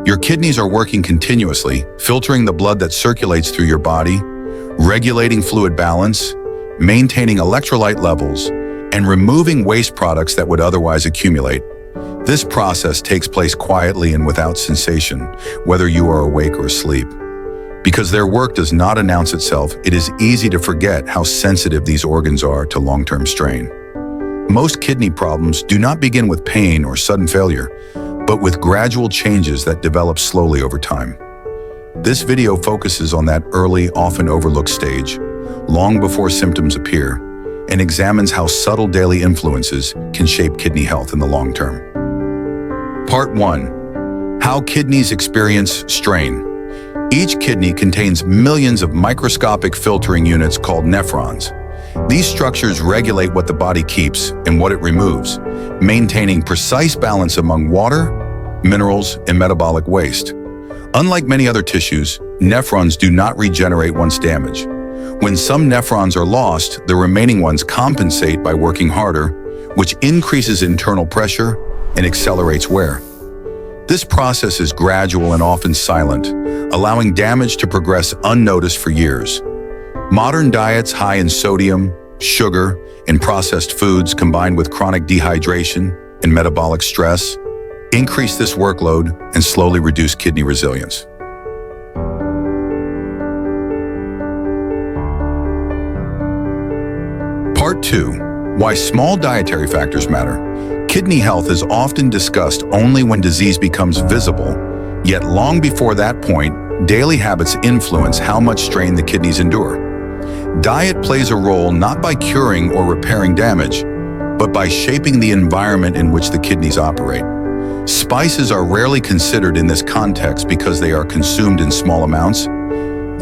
Your kidneys are working continuously, filtering the blood that circulates through your body, regulating fluid balance, maintaining electrolyte levels, and removing waste products that would otherwise accumulate. This process takes place quietly and without sensation, whether you are awake or asleep. Because their work does not announce itself, it is easy to forget how sensitive these organs are to long-term strain. Most kidney problems do not begin with pain or sudden failure, but with gradual changes that develop slowly over time. This video focuses on that early, often overlooked stage, long before symptoms appear, and examines how subtle daily influences can shape kidney health in the long term. Part 1. How kidneys experience strain. Each kidney contains millions of microscopic filtering units called nephrons. These structures regulate what the body keeps and what it removes, maintaining precise balance among water, minerals, and metabolic waste. Unlike many other tissues, nephrons do not regenerate once damaged. When some nephrons are lost, the remaining ones compensate by working harder, which increases internal pressure and accelerates wear. This process is gradual and often silent, allowing damage to progress unnoticed for years. Modern diets high in sodium, sugar, and processed foods combined with chronic dehydration and metabolic stress increase this workload and slowly reduce kidney resilience. Part 2. Why small dietary factors matter. Kidney health is often discussed only when disease becomes visible, yet long before that point, daily habits influence how much strain the kidneys endure. Diet plays a role not by curing or repairing damage, but by shaping the environment in which the kidneys operate. Spices are rarely considered in this context because they are consumed in small amounts,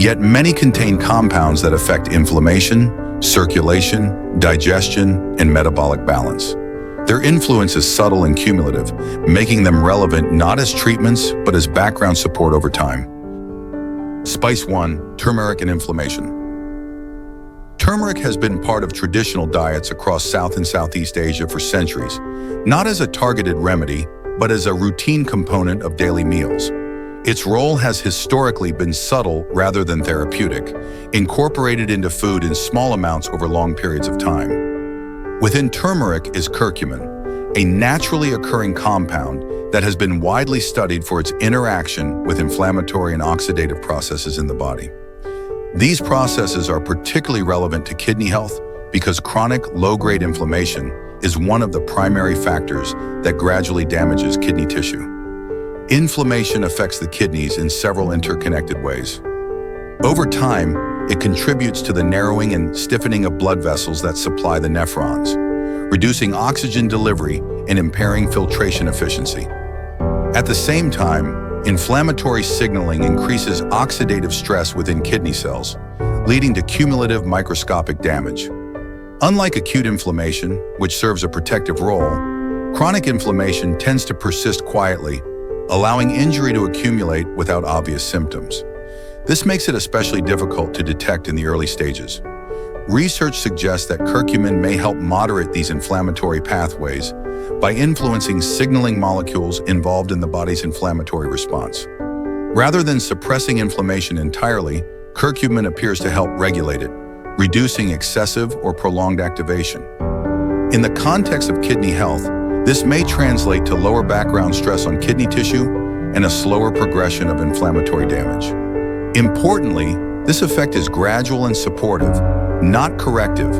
yet many contain compounds that affect inflammation, circulation, digestion, and metabolic balance. Their influence is subtle and cumulative, making them relevant not as treatments, but as background support over time. Spice 1. Turmeric and inflammation. Turmeric has been part of traditional diets across South and Southeast Asia for centuries, not as a targeted remedy, but as a routine component of daily meals. Its role has historically been subtle rather than therapeutic, incorporated into food in small amounts over long periods of time. Within turmeric is curcumin, a naturally occurring compound that has been widely studied for its interaction with inflammatory and oxidative processes in the body. These processes are particularly relevant to kidney health because chronic low-grade inflammation is one of the primary factors that gradually damages kidney tissue. Inflammation affects the kidneys in several interconnected ways. Over time, it contributes to the narrowing and stiffening of blood vessels that supply the nephrons, reducing oxygen delivery and impairing filtration efficiency. At the same time, inflammatory signaling increases oxidative stress within kidney cells, leading to cumulative microscopic damage. Unlike acute inflammation, which serves a protective role, chronic inflammation tends to persist quietly, allowing injury to accumulate without obvious symptoms. This makes it especially difficult to detect in the early stages. Research suggests that curcumin may help moderate these inflammatory pathways by influencing signaling molecules involved in the body's inflammatory response. Rather than suppressing inflammation entirely, curcumin appears to help regulate it, reducing excessive or prolonged activation. In the context of kidney health, this may translate to lower background stress on kidney tissue and a slower progression of inflammatory damage. Importantly, this effect is gradual and supportive, not corrective,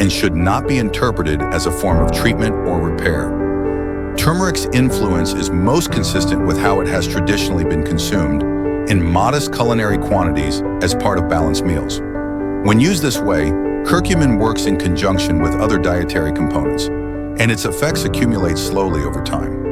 and should not be interpreted as a form of treatment or repair. Turmeric's influence is most consistent with how it has traditionally been consumed, in modest culinary quantities as part of balanced meals. When used this way, curcumin works in conjunction with other dietary components, and its effects accumulate slowly over time.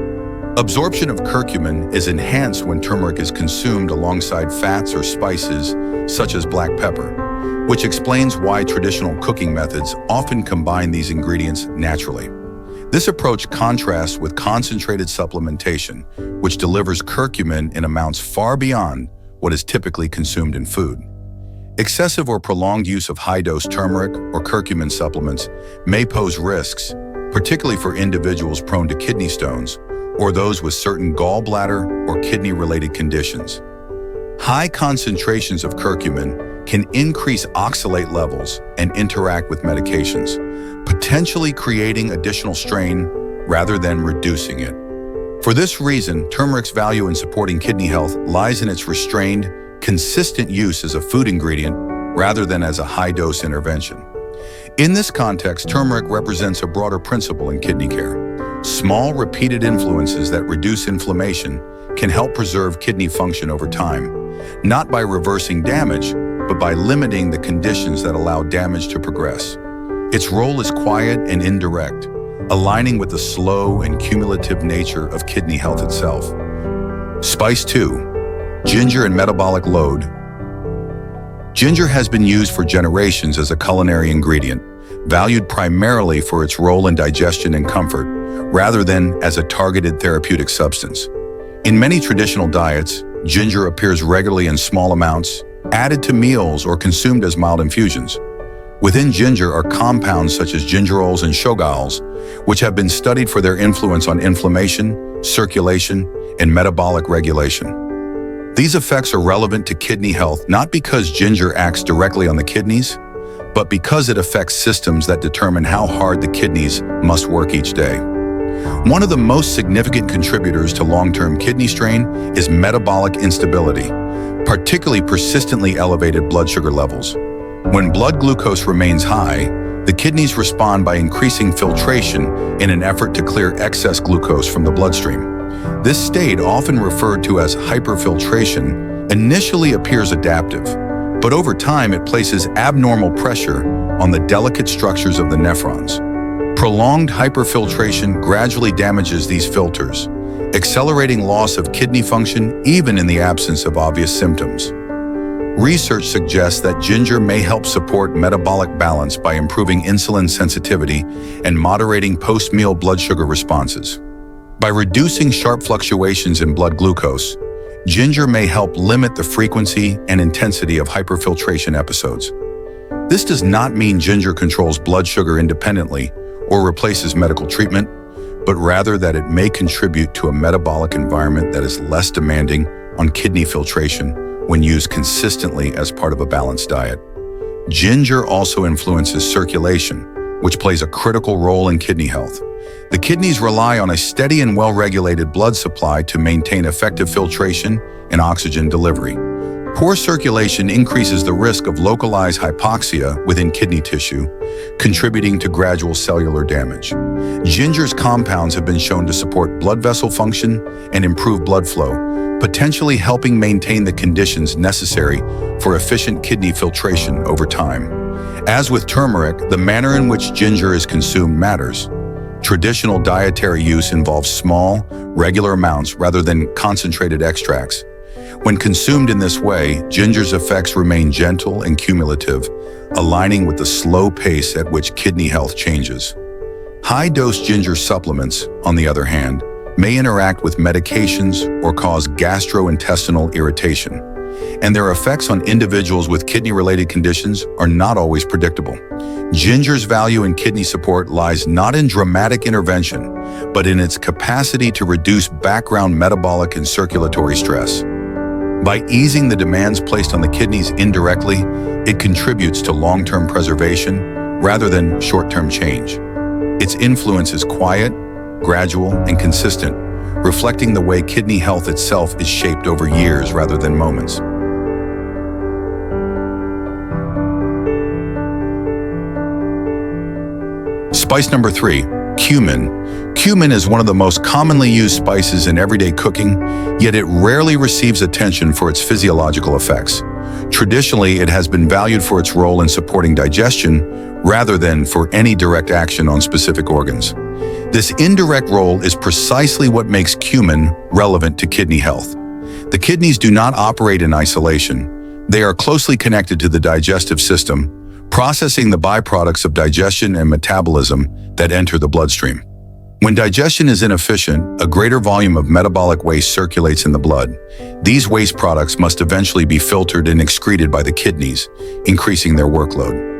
Absorption of curcumin is enhanced when turmeric is consumed alongside fats or spices, such as black pepper, which explains why traditional cooking methods often combine these ingredients naturally. This approach contrasts with concentrated supplementation, which delivers curcumin in amounts far beyond what is typically consumed in food. Excessive or prolonged use of high-dose turmeric or curcumin supplements may pose risks, particularly for individuals prone to kidney stones or those with certain gallbladder or kidney-related conditions. High concentrations of curcumin can increase oxalate levels and interact with medications, potentially creating additional strain rather than reducing it. For this reason, turmeric's value in supporting kidney health lies in its restrained, consistent use as a food ingredient rather than as a high-dose intervention. In this context, turmeric represents a broader principle in kidney care. Small, repeated influences that reduce inflammation can help preserve kidney function over time, not by reversing damage, but by limiting the conditions that allow damage to progress. Its role is quiet and indirect, aligning with the slow and cumulative nature of kidney health itself. Spice 2. Ginger and metabolic load. Ginger has been used for generations as a culinary ingredient, valued primarily for its role in digestion and comfort, rather than as a targeted therapeutic substance. In many traditional diets, ginger appears regularly in small amounts, added to meals or consumed as mild infusions. Within ginger are compounds such as gingerols and shogaols, which have been studied for their influence on inflammation, circulation, and metabolic regulation. These effects are relevant to kidney health not because ginger acts directly on the kidneys, but because it affects systems that determine how hard the kidneys must work each day. One of the most significant contributors to long-term kidney strain is metabolic instability, particularly persistently elevated blood sugar levels. When blood glucose remains high, the kidneys respond by increasing filtration in an effort to clear excess glucose from the bloodstream. This state, often referred to as hyperfiltration, initially appears adaptive, but over time it places abnormal pressure on the delicate structures of the nephrons. Prolonged hyperfiltration gradually damages these filters, accelerating loss of kidney function even in the absence of obvious symptoms. Research suggests that ginger may help support metabolic balance by improving insulin sensitivity and moderating post-meal blood sugar responses. By reducing sharp fluctuations in blood glucose, ginger may help limit the frequency and intensity of hyperfiltration episodes. This does not mean ginger controls blood sugar independently or replaces medical treatment, but rather that it may contribute to a metabolic environment that is less demanding on kidney filtration when used consistently as part of a balanced diet. Ginger also influences circulation, which plays a critical role in kidney health. The kidneys rely on a steady and well-regulated blood supply to maintain effective filtration and oxygen delivery. Poor circulation increases the risk of localized hypoxia within kidney tissue, contributing to gradual cellular damage. Ginger's compounds have been shown to support blood vessel function and improve blood flow, potentially helping maintain the conditions necessary for efficient kidney filtration over time. As with turmeric, the manner in which ginger is consumed matters. Traditional dietary use involves small, regular amounts rather than concentrated extracts. When consumed in this way, ginger's effects remain gentle and cumulative, aligning with the slow pace at which kidney health changes. High-dose ginger supplements, on the other hand, may interact with medications or cause gastrointestinal irritation, and their effects on individuals with kidney-related conditions are not always predictable. Ginger's value in kidney support lies not in dramatic intervention, but in its capacity to reduce background metabolic and circulatory stress. By easing the demands placed on the kidneys indirectly, it contributes to long-term preservation rather than short-term change. Its influence is quiet, gradual, and consistent, reflecting the way kidney health itself is shaped over years rather than moments. Spice number 3, cumin. Cumin is one of the most commonly used spices in everyday cooking, yet it rarely receives attention for its physiological effects. Traditionally, it has been valued for its role in supporting digestion rather than for any direct action on specific organs. This indirect role is precisely what makes cumin relevant to kidney health. The kidneys do not operate in isolation. They are closely connected to the digestive system, processing the byproducts of digestion and metabolism that enter the bloodstream. When digestion is inefficient, a greater volume of metabolic waste circulates in the blood. These waste products must eventually be filtered and excreted by the kidneys, increasing their workload.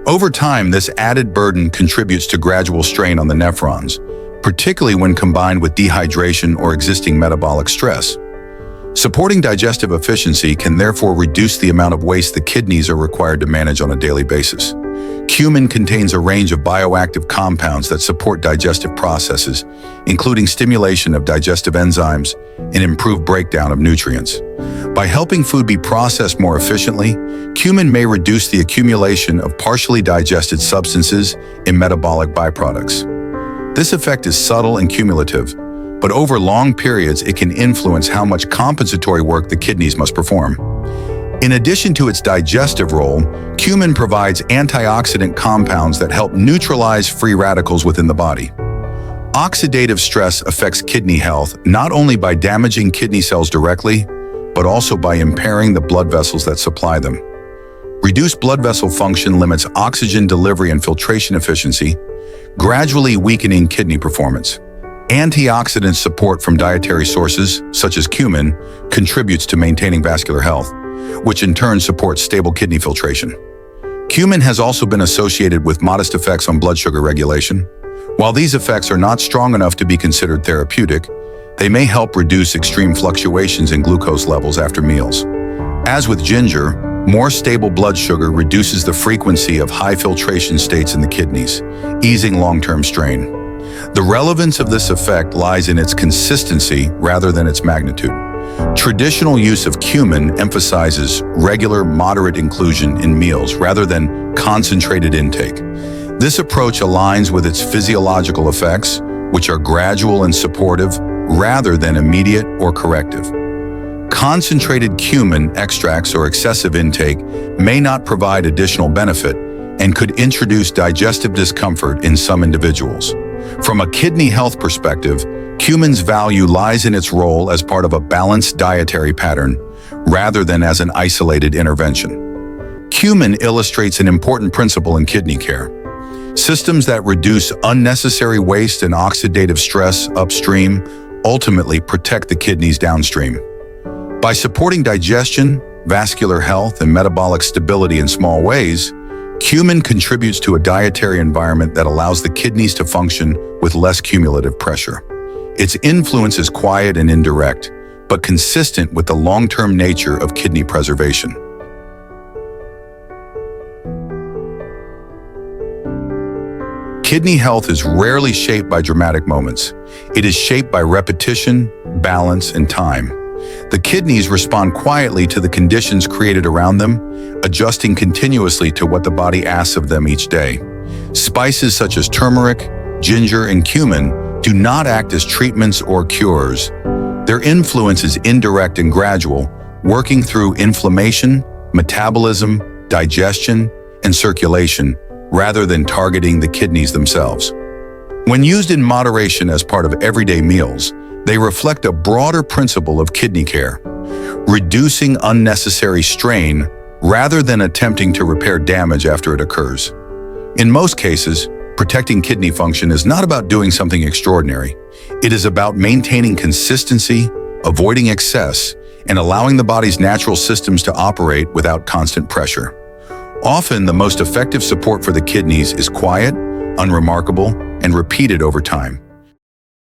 Over time, this added burden contributes to gradual strain on the nephrons, particularly when combined with dehydration or existing metabolic stress. Supporting digestive efficiency can therefore reduce the amount of waste the kidneys are required to manage on a daily basis. Cumin contains a range of bioactive compounds that support digestive processes, including stimulation of digestive enzymes and improved breakdown of nutrients. By helping food be processed more efficiently, cumin may reduce the accumulation of partially digested substances in metabolic byproducts. This effect is subtle and cumulative, but over long periods it can influence how much compensatory work the kidneys must perform. In addition to its digestive role, cumin provides antioxidant compounds that help neutralize free radicals within the body. Oxidative stress affects kidney health not only by damaging kidney cells directly, but also by impairing the blood vessels that supply them. Reduced blood vessel function limits oxygen delivery and filtration efficiency, gradually weakening kidney performance. Antioxidant support from dietary sources, such as cumin, contributes to maintaining vascular health, which in turn supports stable kidney filtration. Cumin has also been associated with modest effects on blood sugar regulation. While these effects are not strong enough to be considered therapeutic, they may help reduce extreme fluctuations in glucose levels after meals. As with ginger, more stable blood sugar reduces the frequency of high filtration states in the kidneys, easing long-term strain. The relevance of this effect lies in its consistency rather than its magnitude. Traditional use of cumin emphasizes regular, moderate inclusion in meals rather than concentrated intake. This approach aligns with its physiological effects, which are gradual and supportive rather than immediate or corrective. Concentrated cumin extracts or excessive intake may not provide additional benefit and could introduce digestive discomfort in some individuals. From a kidney health perspective, cumin's value lies in its role as part of a balanced dietary pattern rather than as an isolated intervention. Cumin illustrates an important principle in kidney care. Systems that reduce unnecessary waste and oxidative stress upstream ultimately protect the kidneys downstream. By supporting digestion, vascular health, and metabolic stability in small ways, cumin contributes to a dietary environment that allows the kidneys to function with less cumulative pressure. Its influence is quiet and indirect, but consistent with the long-term nature of kidney preservation. Kidney health is rarely shaped by dramatic moments. It is shaped by repetition, balance, and time. The kidneys respond quietly to the conditions created around them, adjusting continuously to what the body asks of them each day. Spices such as turmeric, ginger, and cumin do not act as treatments or cures. Their influence is indirect and gradual, working through inflammation, metabolism, digestion, and circulation, rather than targeting the kidneys themselves. When used in moderation as part of everyday meals, they reflect a broader principle of kidney care, reducing unnecessary strain rather than attempting to repair damage after it occurs. In most cases, protecting kidney function is not about doing something extraordinary. It is about maintaining consistency, avoiding excess, and allowing the body's natural systems to operate without constant pressure. Often, the most effective support for the kidneys is quiet, unremarkable, and repeated over time.